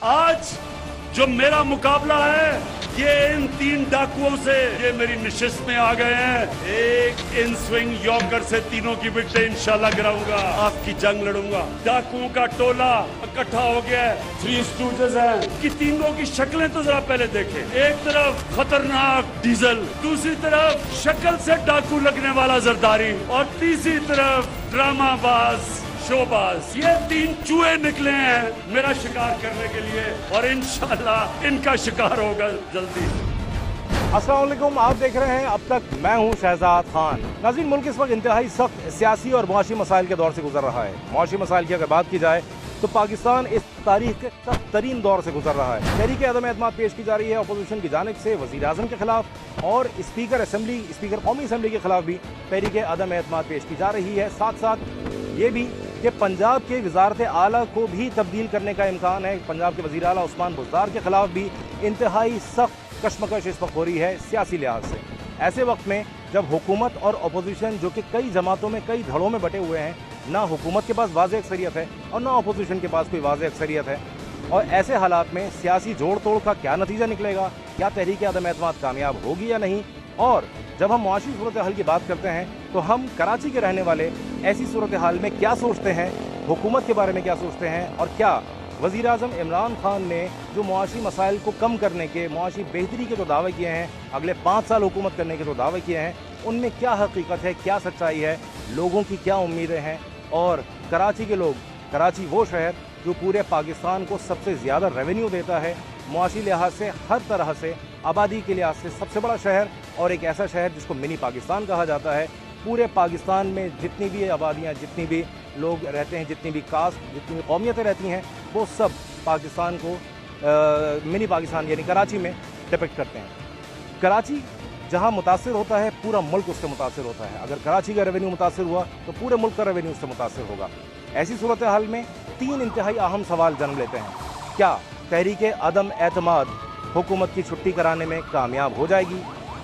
आज जो मेरा मुकाबला है ये इन 3 डाकुओं से, ये मेरी निशिस्त में आ गए हैं। एक इन स्विंग यॉर्कर से तीनों की विकेटें इंशाल्लाह गिराऊंगा, आपकी जंग लड़ूंगा। डाकुओं का टोला इकट्ठा हो गया है, 3 स्टूजेस हैं कि तीनों की शक्लें तो जरा पहले देखें। एक तरफ खतरनाक डीजल, दूसरी तरफ शक्ल से डाकू लगने वाला जरदारी, और तीसरी तरफ ड्रामाबाज शोबाज। ये 3 चूहे निकले हैं मेरा शिकार करने के लिए, और इंशाल्लाह इनका शिकार होगा जल्दी। अस्सलाम वालेकुम, आप देख रहे हैं अब तक। मैं हूं शहजाद खान। नाज़रीन, मुल्क इस वक्त इंतहाई सख्त सियासी और मुआशी मसाइल के दौर से गुजर रहा है। मुआशी मसाइल की अगर बात की जाए तो पाकिस्तान इस तारीख के सख्त तरीन दौर से गुजर रहा है। तहरीक अदम एतमाद पेश की जा रही है अपोजिशन की जानिब से वज़ीर आज़म के खिलाफ, और स्पीकर कौमी असम्बली के खिलाफ भी तहरीक अदम एतमाद पेश की जा रही है। साथ साथ ये भी कि पंजाब के वज़ारत आला को भी तब्दील करने का इम्कान है। पंजाब के वज़ीर आला उस्मान बुज़दार के खिलाफ भी इंतहाई सख्त कशमकश इस वक्त हो रही है सियासी लिहाज से। ऐसे वक्त में जब हुकूमत और अपोजिशन जो कि कई जमातों में, कई धड़ों में बटे हुए हैं, ना हुकूमत के पास वाज़ेह अक्सरियत है और ना अपोजिशन के पास कोई वाज़ेह अक्सरियत है, और ऐसे हालात में सियासी जोड़ तोड़ का क्या नतीजा निकलेगा, क्या तहरीक अदम एतमाद कामयाब होगी या नहीं। और जब हम मुआशी सूरत हाल की बात करते हैं तो हम कराची के रहने वाले ऐसी सूरत हाल में क्या सोचते हैं, हुकूमत के बारे में क्या सोचते हैं, और क्या वज़ीर आज़म इमरान खान ने जो मुआशी मसाइल को कम करने के, मुआशी बेहतरी के जो दावे किए हैं, अगले 5 साल हुकूमत करने के जो दावे किए हैं, उनमें क्या हकीकत है, क्या सच्चाई है, लोगों की क्या उम्मीदें हैं। और कराची के लोग, कराची वो शहर जो पूरे पाकिस्तान को सबसे ज़्यादा रेवेन्यू देता है, मुआशी लिहाज से, हर तरह से, आबादी के लिहाज से सबसे बड़ा शहर, और एक ऐसा शहर जिसको मिनी पाकिस्तान कहा जाता है। पूरे पाकिस्तान में जितनी भी आबादियाँ, जितनी भी लोग रहते हैं, जितनी भी कास्ट, जितनी भी कौमियतें रहती हैं, वो सब पाकिस्तान को मिनी पाकिस्तान यानी कराची में डिपिक्ट करते हैं। कराची जहाँ मुतासिर होता है, पूरा मुल्क उससे मुतासिर होता है। अगर कराची का रेवेन्यू मुतासिर हुआ तो पूरे मुल्क का रेवेन्यू उससे मुतासिर होगा। ऐसी सूरत हाल में 3 इंतहाई अहम सवाल जन्म लेते हैं। क्या तहरीक अदम एतमाद हुकूमत की छुट्टी कराने में कामयाब हो जाएगी?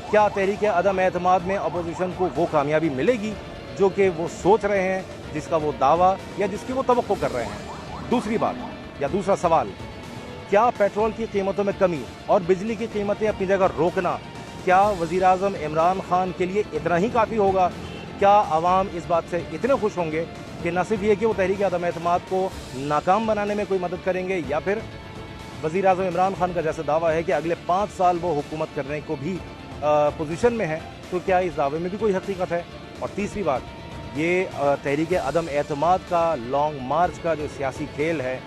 क्या तहरीक अदम एतमाद में अपोजिशन को वो कामयाबी मिलेगी जो कि वो सोच रहे हैं, जिसका वो दावा या जिसकी वो तवक्को कर रहे हैं? दूसरी बात या दूसरा सवाल, क्या पेट्रोल की कीमतों में कमी और बिजली की कीमतें अपनी जगह रोकना, क्या वज़ीर आज़म इमरान खान के लिए इतना ही काफ़ी होगा? क्या आवाम इस बात से इतने खुश होंगे कि न सिर्फ ये कि वो तहरीक अदम एतमाद को नाकाम बनाने में कोई मदद करेंगे, या फिर वज़ीर आज़म इमरान खान का जैसा दावा है कि अगले 5 साल वो हुकूमत करने को भी पोजीशन में है, तो क्या इस दावे में भी कोई हकीकत है? और तीसरी बात, ये तहरीक अदम एतमाद का लॉन्ग मार्च का जो सियासी खेल है,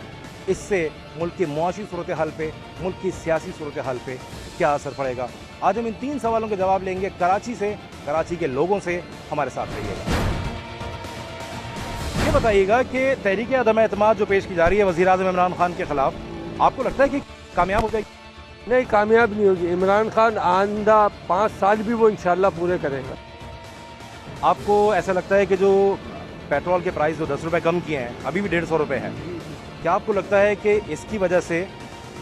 इससे मुल्क की मुआशी सूरत हाल पे, मुल्क की सियासी सूरत हाल पे क्या असर पड़ेगा? आज हम इन 3 सवालों के जवाब लेंगे कराची से, कराची के लोगों से। हमारे साथ रहिएगा। ये बताइएगा कि तहरीक अदम एतमाद जो पेश की जा रही है वज़ीर आज़म इमरान खान के खिलाफ, आपको लगता है कि कामयाब हो जाएगी? नहीं, कामयाब नहीं होगी। इमरान खान आइंदा 5 साल भी वो इंशाल्लाह पूरे करेगा। आपको ऐसा लगता है कि जो पेट्रोल के प्राइस जो 10 रुपये कम किए हैं, अभी भी 150 रुपये है, क्या आपको लगता है कि इसकी वजह से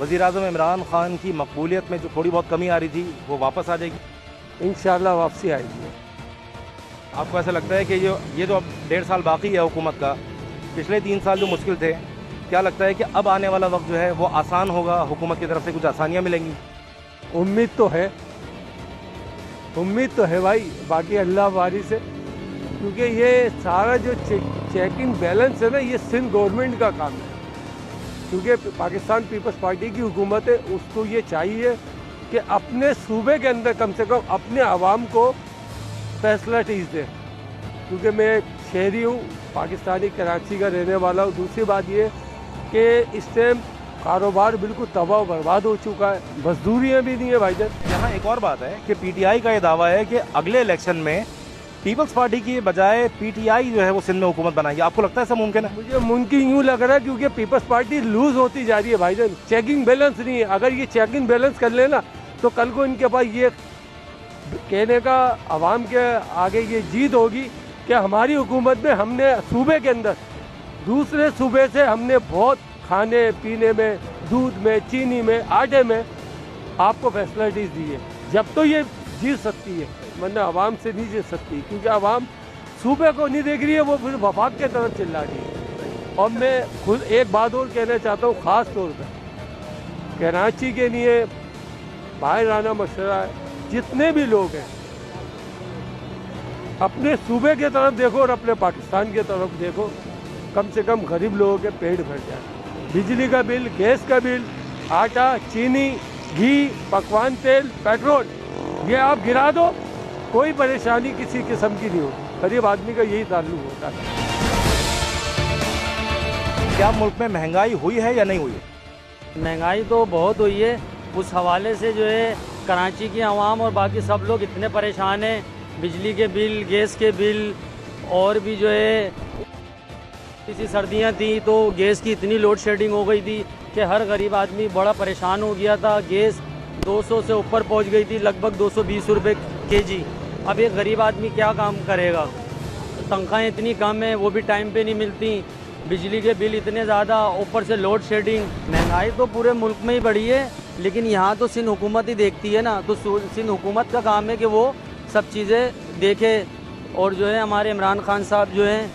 वज़ीर आज़म इमरान खान की मकबूलियत में जो थोड़ी बहुत कमी आ रही थी वो वापस आ जाएगी? इंशाल्लाह वापसी आएगी। आपको ऐसा लगता है कि ये जो अब 1.5 साल बाकी है हुकूमत का, पिछले 3 साल जो मुश्किल थे, क्या लगता है कि अब आने वाला वक्त जो है वो आसान होगा, हुकूमत की तरफ से कुछ आसानियाँ मिलेंगी? उम्मीद तो है, उम्मीद तो है भाई, बाकी अल्लाह वारी से। क्योंकि ये सारा जो चेकिंग बैलेंस है ना, ये सिंध गवर्नमेंट का काम है। क्योंकि पाकिस्तान पीपल्स पार्टी की हुकूमत है, उसको ये चाहिए कि अपने सूबे के अंदर कम से कम अपने आवाम को फैसिलिटीज़ दे। क्योंकि मैं शहरी हूँ, पाकिस्तानी कराची का रहने वाला हूँ। दूसरी बात ये कि इस टाइम कारोबार बिल्कुल तबाह बर्बाद हो चुका है, मजदूरियाँ भी नहीं है भाईजान। यहाँ एक और बात है कि पीटीआई का ये दावा है कि अगले इलेक्शन में पीपल्स पार्टी की बजाय पीटीआई जो है वो सिंध में हुकूमत बनाएगी। आपको लगता है ऐसा मुमकिन है? मुझे मुमकिन यूँ लग रहा है क्योंकि पीपल्स पार्टी लूज होती जा रही है भाईजान। चेकिंग बैलेंस नहीं है। अगर ये चेकिंग बैलेंस कर लेना तो कल को इनके पास ये कहने का आवाम के आगे ये जीत होगी कि हमारी हुकूमत में हमने सूबे के अंदर दूसरे सूबे से हमने बहुत खाने पीने में, दूध में, चीनी में, आटे में आपको फैसिलिटीज़ दी है। जब तो ये जीत सकती है, वरना आवाम से नहीं जीत सकती, क्योंकि आवाम सूबे को नहीं देख रही है, वो फिर वफाक के तरफ चिल्ला रही है। और मैं खुद एक बात और कहना चाहता हूँ ख़ास तौर पर कराची के लिए बाहर आना मसला है। जितने भी लोग हैं अपने सूबे की तरफ देखो और अपने पाकिस्तान की तरफ देखो, कम से कम गरीब लोगों के पेट भर जाए। बिजली का बिल, गैस का बिल, आटा, चीनी, घी, पकवान तेल, पेट्रोल, ये आप गिरा दो, कोई परेशानी किसी किस्म की नहीं होगी। गरीब आदमी का यही ताल्लुक होता है। क्या मुल्क में महंगाई हुई है या नहीं हुई है? महंगाई तो बहुत हुई है। उस हवाले से जो है कराची की आवाम और बाकी सब लोग इतने परेशान हैं। बिजली के बिल, गैस के बिल, और भी जो है किसी सर्दियां थी तो गैस की इतनी लोड शेडिंग हो गई थी कि हर गरीब आदमी बड़ा परेशान हो गया था। गैस 200 से ऊपर पहुंच गई थी, लगभग 220 रुपये केजी। अब एक गरीब आदमी क्या काम करेगा? तनख्वाहें इतनी कम हैं, वो भी टाइम पे नहीं मिलती। बिजली के बिल इतने ज़्यादा, ऊपर से लोड शेडिंग। महंगाई तो पूरे मुल्क में ही बढ़ी है, लेकिन यहाँ तो सिंध हुकूमत ही देखती है ना। तो सिंध हुकूमत का काम है कि वो सब चीज़ें देखे, और जो है हमारे इमरान खान साहब जो हैं,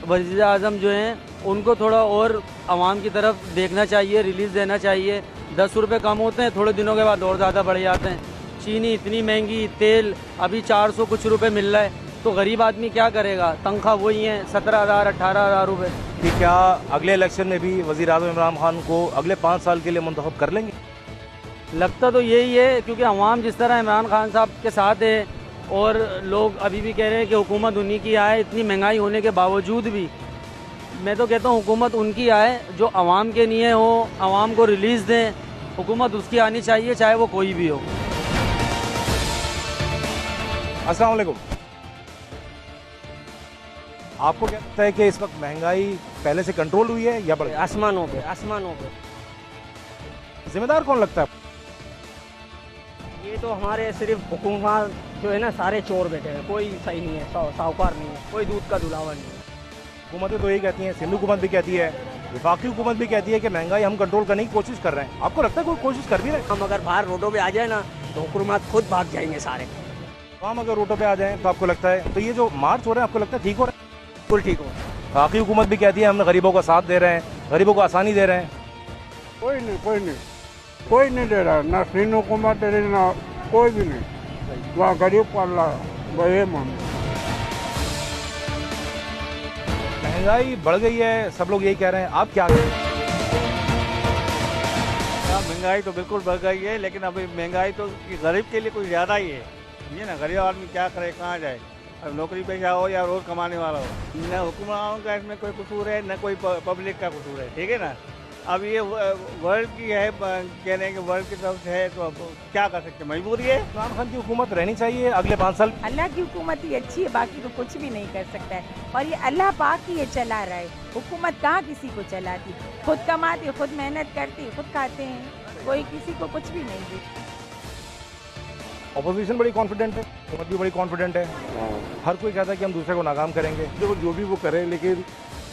वज़ीर आज़म जो हैं, उनको थोड़ा और आवाम की तरफ देखना चाहिए, रिलीज़ देना चाहिए। 10 रुपये कम होते हैं, थोड़े दिनों के बाद और ज़्यादा बढ़ जाते हैं। चीनी इतनी महंगी, तेल अभी 400 कुछ रुपये मिल रहा है, तो गरीब आदमी क्या करेगा? तनख्वाह वही है 17,000 18,000 रुपये। कि क्या अगले इलेक्शन में भी वज़ीर आज़म इमरान खान को अगले 5 साल के लिए मुंतखब कर लेंगे? लगता तो यही है, क्योंकि अवाम जिस तरह इमरान खान साहब के साथ है, और लोग अभी भी कह रहे हैं कि हुकूमत उन्हीं की आए। इतनी महंगाई होने के बावजूद भी मैं तो कहता हूँ हुकूमत उनकी आए जो अवाम के लिए हो, अवाम को रिलीज़ दें। हुकूमत उसकी आनी चाहिए, चाहे वो कोई भी हो। अस्सलाम वालेकुम। आपको क्या लगता है कि इस वक्त महंगाई पहले से कंट्रोल हुई है या बढ़ गई? आसमानों पे, आसमानों पे। जिम्मेदार कौन लगता है? ये तो हमारे सिर्फ हुकूमत जो है ना, सारे चोर बैठे हैं। कोई सही नहीं है, साहूकार नहीं है, कोई दूध का दुलावा नहीं है। हुकूमतें तो यही कहती हैं, सिंध हुकूमत भी कहती है, वफाकी हुकूमत भी कहती है कि महंगाई हम कंट्रोल करने की कोशिश कर रहे हैं। आपको लगता है कोई कोशिश कर भी रहे? हम अगर बाहर रोडों पे आ जाए ना, तो हुकूमत खुद भाग जाएंगे सारे। हम अगर रोडों पे आ जाएं तो आपको लगता है, तो ये जो मार्च हो रहे हैं आपको लगता है ठीक हो रहा है? बिल्कुल ठीक हो। वफाकी हुकूमत भी कहती है हम गरीबों का साथ दे रहे हैं, गरीबों को आसानी दे रहे हैं। कोई नहीं दे रहा, ना सिंध हुकूमत दे रही, ना कोई भी नहीं। वहाँ गरीब पाल रहा है। महंगाई बढ़ गई है, सब लोग यही कह रहे हैं, आप क्या कहें? महंगाई तो बिल्कुल बढ़ गई है, लेकिन अभी महंगाई तो गरीब के लिए कुछ ज़्यादा ही है। ये ना, गरीब आदमी क्या करे, कहाँ जाए? अब नौकरी पेशा हो या रोज कमाने वाला हो, न हुक्मरानों का इसमें कोई कसूर है, न कोई पब्लिक का कसूर है। ठीक है ना। अब ये वर्ल्ड की है, कह रहे हैं कि वर्ल्ड की तरफ से है, तो अब क्या कर सकते हैं, मजबूरी है। इमरान खान की हुकूमत रहनी चाहिए अगले 5 साल। अल्लाह की हुकूमत ही अच्छी है, बाकी तो कुछ भी नहीं कर सकता है। और ये अल्लाह पाक ही ये चला रहा है। हुकूमत कहाँ किसी को चलाती? खुद कमाती, खुद मेहनत करती, खुद खाते हैं, कोई किसी को कुछ भी नहीं देती। अपोजिशन बड़ी कॉन्फिडेंट है, हुकूमत भी बड़ी कॉन्फिडेंट है। हर कोई कहता है कि हम दूसरे को नाकाम करेंगे। देखो जो भी वो करें, लेकिन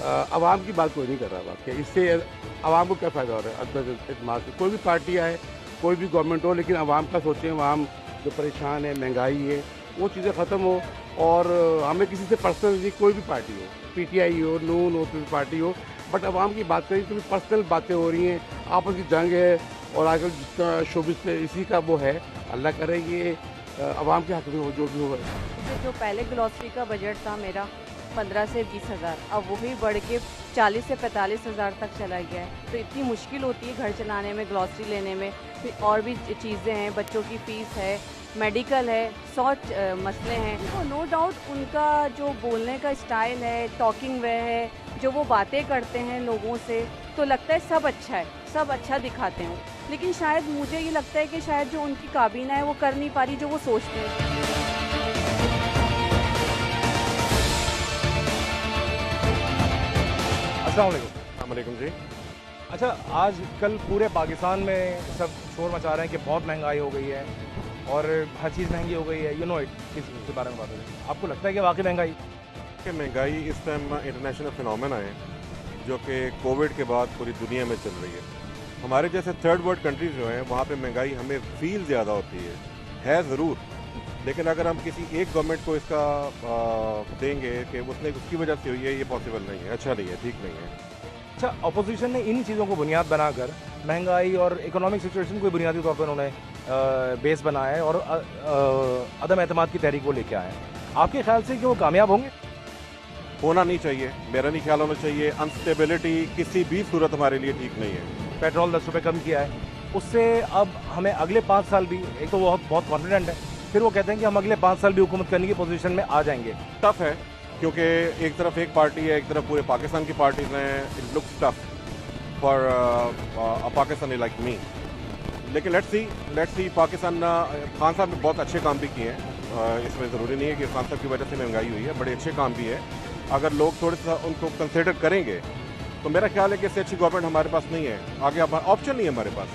आवाम की बात कोई नहीं कर रहा। बात क्या, इससे आवाम को क्या फ़ायदा हो रहा है? इतमाद से कोई भी पार्टी आए, कोई भी गवर्नमेंट हो, लेकिन आवाम का सोचें। आवाम जो परेशान है, महंगाई है, वो चीज़ें ख़त्म हो। और हमें किसी से पर्सनल, कोई भी पार्टी हो, PTI हो, नून हो, कोई पार्टी हो, बट आवाम की बात करें तो पर्सनल बातें हो रही हैं, आपस की जंग है। और आजकल जितना शोबिस पे इसी का वो है, अल्लाह करे ये आवाम के हक़ में हो जो भी हो। जो पहले ग्लॉसरी का बजट था मेरा 15 से 20 हज़ार, अब वो भी बढ़ के 40 से 45 हज़ार तक चला गया है। तो इतनी मुश्किल होती है घर चलाने में, ग्लॉसरी लेने में। फिर और भी चीज़ें हैं, बच्चों की फ़ीस है, मेडिकल है, 100 मसले हैं। तो नो डाउट उनका जो बोलने का स्टाइल है, टॉकिंग वे है, जो वो बातें करते हैं लोगों से, तो लगता है सब अच्छा है, सब अच्छा दिखाते हैं। लेकिन शायद मुझे ये लगता है कि शायद जो उनकी काबीना है वो कर नहीं पा रही जो वो सोचते हैं। अस्सलाम वालेकुम। अस्सलामुअलैकुम जी। अच्छा, आज कल पूरे पाकिस्तान में सब शोर मचा रहे हैं कि बहुत महंगाई हो गई है और हर चीज़ महंगी हो गई है। यू नो इट, किस बारे में बात हो रही है? आपको लगता है कि वाकई महंगाई कि महंगाई इस टाइम इंटरनेशनल फिनोमेना है जो कि कोविड के बाद पूरी दुनिया में चल रही है। हमारे जैसे थर्ड वर्ल्ड कंट्रीज जो हैं वहाँ पे महंगाई हमें फील ज़्यादा होती है ज़रूर, लेकिन अगर हम किसी एक गवर्नमेंट को इसका देंगे कि उसकी वजह से हुई है, ये पॉसिबल नहीं है, अच्छा नहीं है, ठीक नहीं है। अच्छा, अपोजिशन ने इन्हीं चीज़ों को बुनियाद बनाकर महंगाई और इकोनॉमिक सिचुएशन को बुनियादी तौर पर उन्होंने बेस बनाया है और अदम एतमाद की तहरीक को लेके आए हैं। आपके ख्याल से कि वो कामयाब होंगे? होना नहीं चाहिए, मेरा नहीं ख्याल होना चाहिए। अनस्टेबिलिटी किसी भी सूरत हमारे लिए ठीक नहीं है। पेट्रोल 10 रुपये कम किया है, उससे अब हमें अगले 5 साल भी, एक तो वो बहुत कॉन्फिडेंट है, फिर वो कहते हैं कि हम अगले 5 साल भी हुकूमत करने की पोजीशन में आ जाएंगे। टफ है क्योंकि एक तरफ एक पार्टी है, एक तरफ पूरे पाकिस्तान की पार्टीज हैं। It looks tough for a Pakistani like me. लेकिन लेट्स सी पाकिस्तान खान साहब ने बहुत अच्छे काम भी किए हैं। इसमें ज़रूरी नहीं है कि खान साहब की वजह से महंगाई हुई है, बड़े अच्छे काम भी है। अगर लोग थोड़ा सा उनको कंसिडर करेंगे तो मेरा ख्याल है कि इससे अच्छी गवर्नमेंट हमारे पास नहीं है। आगे ऑप्शन नहीं है हमारे पास।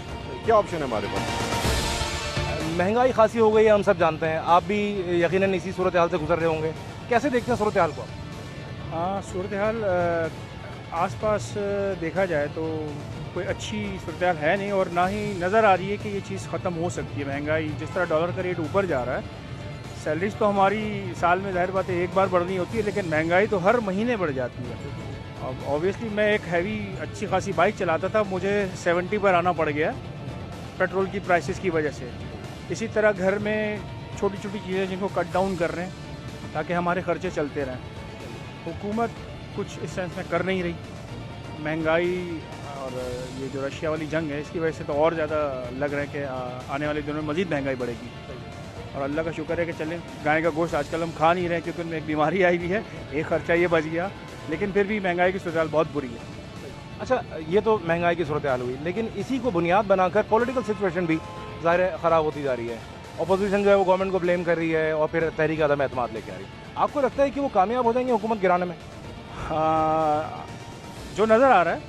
क्या ऑप्शन है हमारे पास? महंगाई खासी हो गई है, हम सब जानते हैं। आप भी यकीनन इसी सूरत हाल से गुजर रहे होंगे। कैसे देखते हैं सूरत हाल को? हाँ, सूरत हाल आसपास देखा जाए तो कोई अच्छी सूरत हाल है नहीं, और ना ही नज़र आ रही है कि ये चीज़ ख़त्म हो सकती है। महंगाई जिस तरह डॉलर का रेट ऊपर जा रहा है, सैलरीज तो हमारी साल में ज़ाहिर बात है एक बार बढ़नी होती है, लेकिन महंगाई तो हर महीने बढ़ जाती है। अब ऑब्वियसली मैं एक हैवी अच्छी खासी बाइक चलाता था, मुझे 70 पर आना पड़ गया पेट्रोल की प्राइसेस की वजह से। इसी तरह घर में छोटी छोटी चीज़ें जिनको कट डाउन कर रहे हैं ताकि हमारे खर्चे चलते रहें। हुकूमत कुछ इस सेंस में कर नहीं रही। महंगाई और ये जो रशिया वाली जंग है, इसकी वजह से तो और ज़्यादा लग रहा है कि आने वाले दिनों में मज़ीद महंगाई बढ़ेगी। और अल्लाह का शुक्र है कि चलें, गाय का गोश्त आजकल हम खा नहीं रहे क्योंकि उनमें एक बीमारी आई हुई है, एक खर्चा ये बच गया, लेकिन फिर भी महंगाई की सूरत बहुत बुरी है। अच्छा, ये तो महंगाई की सूरत हाल हुई, लेकिन इसी को बुनियाद बनाकर पॉलिटिकल सिचुएशन भी ज़ाहिर है ख़राब होती जा रही है। अपोजिशन जो है वो गवर्नमेंट को ब्लेम कर रही है और फिर तहरीक अदम एतमाद लेके आ रही है। आपको लगता है कि वो कामयाब हो जाएंगे हुकूमत गिराने में? जो नज़र आ रहा है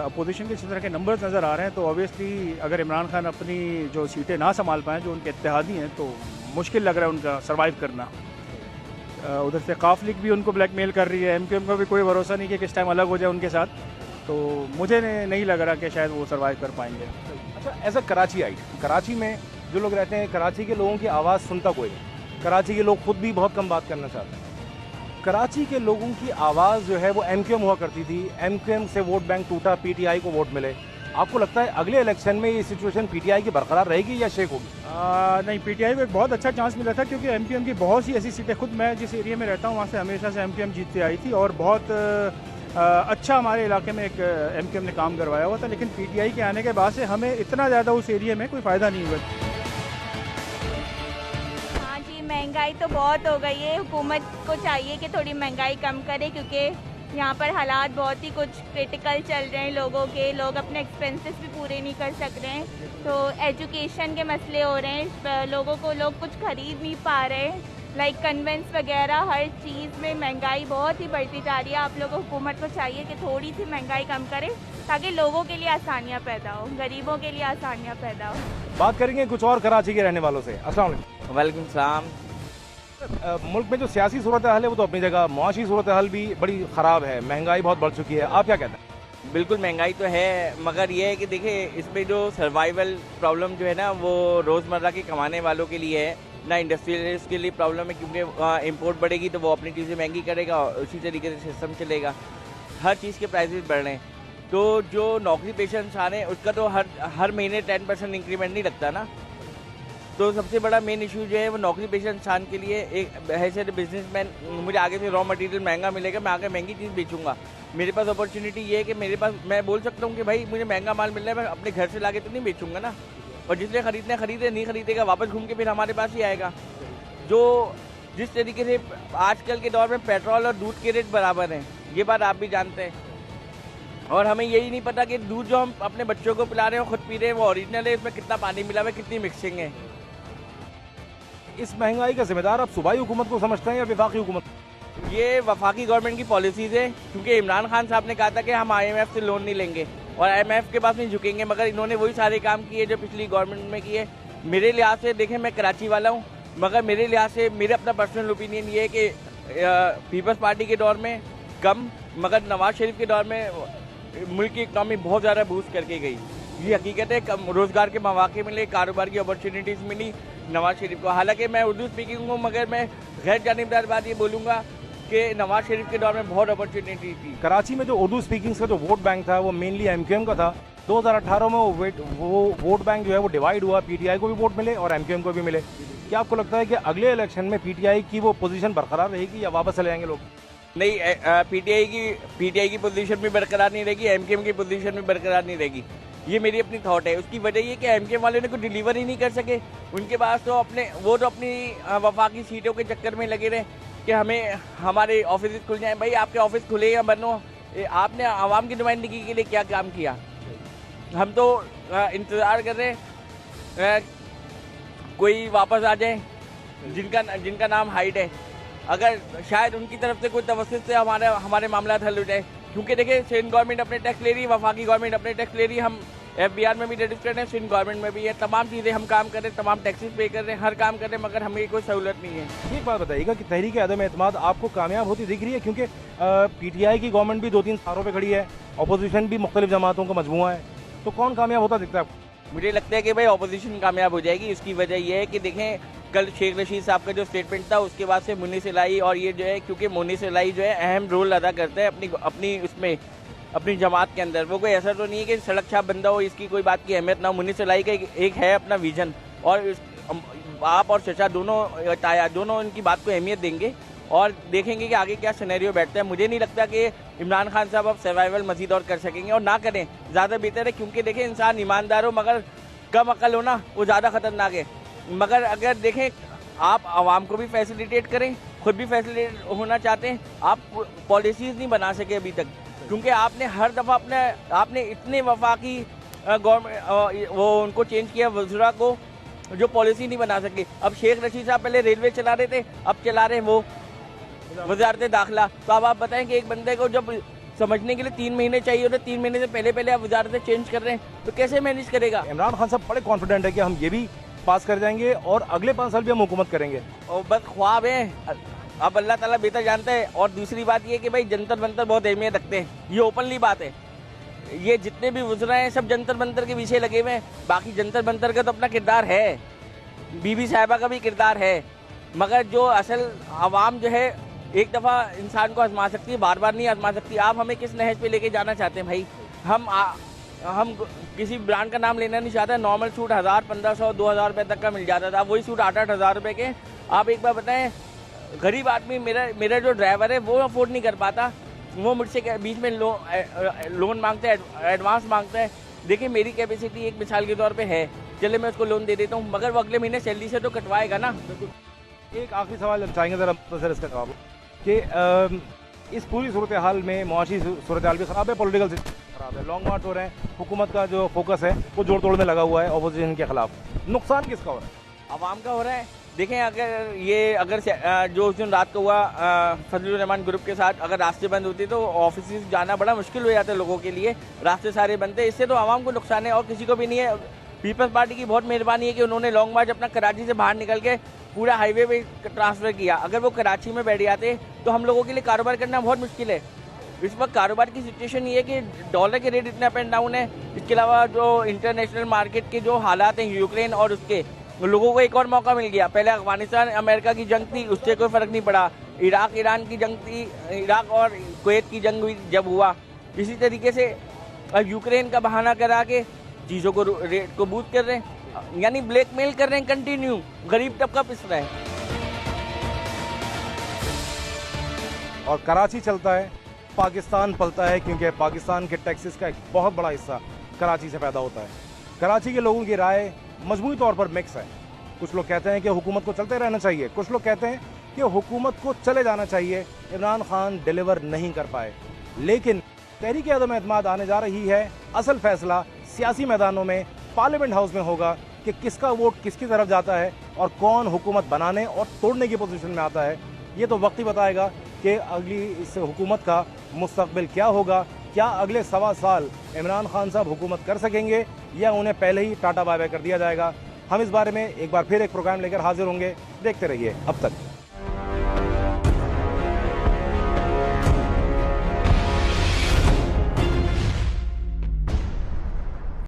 अपोजिशन के इस तरह के नंबर्स नज़र आ रहे हैं, तो ऑब्वियसली अगर इमरान खान अपनी जो सीटें ना संभाल पाएँ, जो उनके इत्तेहादी हैं, तो मुश्किल लग रहा है उनका सर्वाइव करना। उधर से काफ लीग भी उनको ब्लैकमेल कर रही है, एमक्यूएम का भी कोई भरोसा नहीं कि किस टाइम अलग हो जाए उनके साथ, तो मुझे नहीं लग रहा कि शायद वो सर्वाइव कर पाएंगे। अच्छा, एज अ कराची आई, कराची में जो लोग रहते हैं, कराची के लोगों की आवाज़ सुनता कोई नहीं। कराची के लोग खुद भी बहुत कम बात करना चाहते हैं। कराची के लोगों की आवाज़ जो है वो एमक्यूएम हुआ करती थी, एमक्यूएम से वोट बैंक टूटा, पीटीआई को वोट मिले। आपको लगता है अगले इलेक्शन में ये सिचुएशन पीटीआई की बरकरार रहेगी या शेक होगी? नहीं, पीटीआई को एक बहुत अच्छा चांस मिला था क्योंकि एमक्यूएम की बहुत सी ऐसी सीटें, खुद मैं जिस एरिया में रहता हूँ वहाँ से हमेशा से एमक्यूएम जीतती आई थी और बहुत अच्छा हमारे इलाके में एक एमक्यूएम ने काम करवाया हुआ था। लेकिन पीटीआई के आने के बाद से हमें इतना ज़्यादा उस एरिया में कोई फ़ायदा नहीं हुआ। हाँ जी, महंगाई तो बहुत हो गई है। हुकूमत को चाहिए कि थोड़ी महंगाई कम करे क्योंकि यहाँ पर हालात बहुत ही कुछ क्रिटिकल चल रहे हैं लोगों के। लोग अपने एक्सपेंसेस भी पूरे नहीं कर सक रहे हैं, तो एजुकेशन के मसले हो रहे हैं, लोगों को लोग कुछ खरीद नहीं पा रहे, लाइक कन्वेंस वगैरह, हर चीज़ में महंगाई बहुत ही बढ़ती जा रही है। आप लोगों को हुकूमत को चाहिए कि थोड़ी सी महंगाई कम करे ताकि लोगों के लिए आसानियाँ पैदा हो, गरीबों के लिए आसानियाँ पैदा हो। बात करेंगे कुछ और कराची के रहने वालों से। अस्सलाम वालेकुम। वालेकुम सलाम। मुल्क में जो सियासी सूरत हाल है वो तो अपनी जगह, मुआशी सूरत हाल भी बड़ी ख़राब है, महंगाई बहुत बढ़ चुकी है। आप क्या कहते हैं? बिल्कुल महंगाई तो है, मगर ये है कि देखिए इसमें जो सर्वाइवल प्रॉब्लम जो है ना वो रोज़मर्रा के कमाने वालों के लिए है, ना इंडस्ट्रियलिस्ट के लिए प्रॉब्लम है, क्योंकि इंपोर्ट बढ़ेगी तो वो अपनी चीज़ें महंगी करेगा और उसी तरीके से सिस्टम चलेगा। हर चीज़ के प्राइसेस बढ़ रहे हैं, तो जो नौकरी पेशा इंसान है उसका तो हर महीने 10% इंक्रीमेंट नहीं लगता ना। तो सबसे बड़ा मेन इशू जो है वो नौकरी पेशा इंसान के लिए, एक ऐसे बिजनेसमैन, मुझे आगे से रॉ मटेरियल महंगा मिलेगा, मैं आगे महंगी चीज़ बेचूंगा। मेरे पास अपॉर्चुनिटी ये है कि मेरे पास, मैं बोल सकता हूँ कि भाई मुझे महंगा माल मिल रहा है, मैं अपने घर से लाके तो नहीं बेचूंगा ना, और जिसने खरीदना खरीदे, नहीं खरीदेगा वापस घूम के फिर हमारे पास ही आएगा। जो जिस तरीके से आजकल के दौर में पेट्रोल और दूध के रेट बराबर हैं, ये बात आप भी जानते हैं, और हमें यही नहीं पता कि दूध जो हम अपने बच्चों को पिला रहे हैं, खुद पी रहे हैं, वो ओरिजिनल है, इसमें कितना पानी मिला हुआ है, कितनी मिक्सिंग है। इस महंगाई का जिम्मेदार आप सूबाई हुकूमत को समझते हैं या वफाकी हुकूमत? ये वफाकी गवर्नमेंट की पॉलिसीज़ है, क्योंकि इमरान खान साहब ने कहा था कि हम IMF से लोन नहीं लेंगे और IMF के पास नहीं झुकेंगे, मगर इन्होंने वही सारे काम किए जो पिछली गवर्नमेंट में किए। मेरे लिहाज से देखें, मैं कराची वाला हूँ, मगर मेरे लिहाज से मेरा अपना पर्सनल ओपिनियन ये है कि पीपल्स पार्टी के दौर में कम, मगर नवाज शरीफ के दौर में मुल्क की इकनॉमी बहुत ज़्यादा बूस्ट करके गई। ये हकीकत है, कम रोज़गार के मौके मिले, कारोबार की अपॉर्चुनिटीज़ मिली नवाज शरीफ को। हालांकि मैं उर्दू स्पीकिंग हूँ, मगर मैं गैर जानिबदार बात ये बोलूँगा कि नवाज शरीफ के दौर में बहुत अपॉर्चुनिटी थी। कराची में जो उर्दू स्पीकिंग का जो वोट बैंक था वो मेनली एमक्यूएम का था। 2018 में वो वोट बैंक जो है वो डिवाइड हुआ, पीटीआई को भी वोट मिले और एमक्यूएम को भी मिले। क्या आपको लगता है कि अगले इलेक्शन में पीटीआई की वो पोजीशन बरकरार रहेगी या वापस चले जाएंगे लोग? नहीं, पीटीआई की पोजीशन भी बरकरार नहीं रहेगी, एमकेएम की पोजीशन भी बरकरार नहीं रहेगी। ये मेरी अपनी थॉट है। उसकी वजह ये कि एमकेएम वाले ने कुछ डिलीवर ही नहीं कर सके। उनके पास तो अपनी वफाकी सीटों के चक्कर में लगे रहे कि हमें हमारे ऑफिस खुल जाएं। भाई आपके ऑफिस खुले या बनो, आपने आवाम की नुमाइंदगी के लिए क्या काम किया? हम तो इंतज़ार कर रहे हैं कोई वापस आ जाए जिनका नाम हाइड है। अगर शायद उनकी तरफ से कोई तवज्जुह से हमारे मामला हल हो जाए, क्योंकि देखिए सिंध गवर्नमेंट अपने टैक्स ले रही है, वफाकी गवर्नमेंट अपने टैक्स ले रही है, हम एफबीआर में भी रजिस्टर्ड हैं, सिंध गवर्नमेंट में भी है, तमाम चीज़ें हम काम कर रहे हैं, तमाम टैक्सेस पे कर रहे हैं, हर काम कर रहे हैं, मगर हमें कोई सहूलत नहीं है। एक बात बताइएगा कि तहरीक अदम एतमाद आपको कामयाब होती दिख रही है? क्योंकि पीटीआई की गवर्नमेंट भी 2-3 सारों पे खड़ी है, अपोजिशन भी मुख्तलिफ जमातों का मजमूआ है, तो कौन कामयाब होता दिखता है आपको? मुझे लगता है कि भाई ऑपोजिशन कामयाब हो जाएगी। उसकी वजह यह है कि देखें कल शेख रशीद साहब का जो स्टेटमेंट था उसके बाद से मुनीस इलाही, और ये जो है क्योंकि मुनीस इलाही जो है अहम रोल अदा करता है अपनी जमात के अंदर। वो कोई ऐसा तो नहीं है कि सड़क छाप बंदा हो, इसकी कोई बात की अहमियत ना हो। मुनीस इलाही का एक है अपना विजन, और आप और चचा दोनों इनकी बात को अहमियत देंगे और देखेंगे कि आगे क्या सिनेरियो बैठता है। मुझे नहीं लगता कि इमरान खान साहब अब सर्वाइवल मजीद और कर सकेंगे, और ना करें ज़्यादा बेहतर है, क्योंकि देखें इंसान ईमानदार हो मगर कम अकल हो ना, वो ज़्यादा खतरनाक है। मगर अगर देखें आप आवाम को भी फैसिलिटेट करें, खुद भी फैसिलिटेट होना चाहते हैं, आप पॉलिसीज़ नहीं बना सके अभी तक, क्योंकि आपने हर दफ़ा आपने इतने वफाकी गवर्नमेंट वो उनको चेंज किया वज़रा को, जो पॉलिसी नहीं बना सके। अब शेख रशीद साहब पहले रेलवे चला रहे थे, अब चला रहे वो वजारत दाखिला। तो अब आप बताएं कि एक बंदे को जब समझने के लिए 3 महीने चाहिए होते, 3 महीने से पहले आप वजारतें चेंज कर रहे हैं, तो कैसे मैनेज करेगा? इमरान खान साहब बड़े कॉन्फिडेंट है कि हम ये भी पास कर जाएंगे और अगले 5 साल भी हम हुकूमत करेंगे। और बस ख्वाब है, अब अल्लाह ताला बेहतर जानता है। और दूसरी बात ये कि भाई जंतर मंतर बहुत अहमियत रखते हैं, ये ओपनली बात है। ये जितने भी वज़रा हैं सब जंतर मंतर के पीछे लगे हुए हैं। बाकी जंतर मंतर का तो अपना किरदार है, बीबी साहिबा का भी किरदार है, मगर जो असल आवाम जो है एक दफ़ा इंसान को आजमा सकती है, बार बार नहीं आजमा सकती। आप हमें किस नहज पे लेके जाना चाहते हैं भाई? हम किसी ब्रांड का नाम लेना नहीं चाहते। नॉर्मल सूट 1000, 1500, 2000 रुपये तक का मिल जाता था, वही सूट 8-8 हज़ार रुपये के। आप एक बार बताएं, गरीब आदमी मेरा जो ड्राइवर है वो अफोर्ड नहीं कर पाता, वो मुझसे बीच में लोन मांगता है, एडवांस मांगता है। देखिए मेरी कैपेसिटी एक मिसाल के तौर पे है, चले मैं उसको लोन दे देता हूँ, मगर वो अगले महीने सैलरी से तो कटवाएगा ना। एक आखिरी सवाल चाहेंगे ज़रा सर इसका जवाब कि इस पूरी सूरत हाल में मुआशी सूरत हाल भी ख़राब है, पॉलिटिकल सिस्टम ख़राब है, लॉन्ग मार्च हो रहे हैं, हुकूमत का जो फोकस है वो जोड़ तोड़ में लगा हुआ है अपोजिशन के खिलाफ। नुकसान किसका हो रहा है? आवाम का हो रहा है। देखें अगर जो उस दिन रात को हुआ फजलुर रहमान ग्रुप के साथ, अगर रास्ते बंद होते तो ऑफिस जाना बड़ा मुश्किल हो जाता है लोगों के लिए, रास्ते सारे बंद थे। इससे तो आवाम को नुकसान है और किसी को भी नहीं है। पीपल्स पार्टी की बहुत मेहरबानी है कि उन्होंने लॉन्ग मार्च अपना कराची से बाहर निकल के पूरा हाईवे पे ट्रांसफ़र किया। अगर वो कराची में बैठ जाते तो हम लोगों के लिए कारोबार करना बहुत मुश्किल है। इस वक्त कारोबार की सिचुएशन ये है कि डॉलर के रेट इतने अप एंड डाउन है। इसके अलावा जो इंटरनेशनल मार्केट के जो हालात हैं यूक्रेन और उसके, लोगों को एक और मौका मिल गया। पहले अफगानिस्तान अमेरिका की जंग थी, उससे कोई फ़र्क नहीं पड़ा। इराक ईरान की जंग थी, इराक और कुवैत की जंग हुई जब हुआ। इसी तरीके से अब यूक्रेन का बहाना करा के चीज़ों को रेट को बूस्ट कर रहे हैं, यानी ब्लैकमेल कर रहे हैं कंटिन्यू। गरीब तबका पिस रहा है। और कराची चलता है, पाकिस्तान पलता है, क्योंकि पाकिस्तान के टैक्सेस का एक बहुत बड़ा हिस्सा कराची से पैदा होता है। कराची के लोगों की राय मजमूई तौर पर मिक्स है। कुछ लोग कहते हैं कि हुकूमत को चलते रहना चाहिए, कुछ लोग कहते हैं कि हुकूमत को चले जाना चाहिए, इमरान खान डिलीवर नहीं कर पाए। लेकिन तहरीक अदम एतमाद आने जा रही है, असल फैसला सियासी मैदानों में, पार्लियामेंट हाउस में होगा कि किसका वोट किसकी तरफ जाता है और कौन हुकूमत बनाने और तोड़ने की पोजीशन में आता है। ये तो वक्त ही बताएगा कि अगली इस हुकूमत का मुस्तकबिल क्या होगा। क्या अगले 1.25 साल इमरान खान साहब हुकूमत कर सकेंगे या उन्हें पहले ही टाटा बाय बाय कर दिया जाएगा? हम इस बारे में एक बार फिर एक प्रोग्राम लेकर हाजिर होंगे। देखते रहिए अब तक।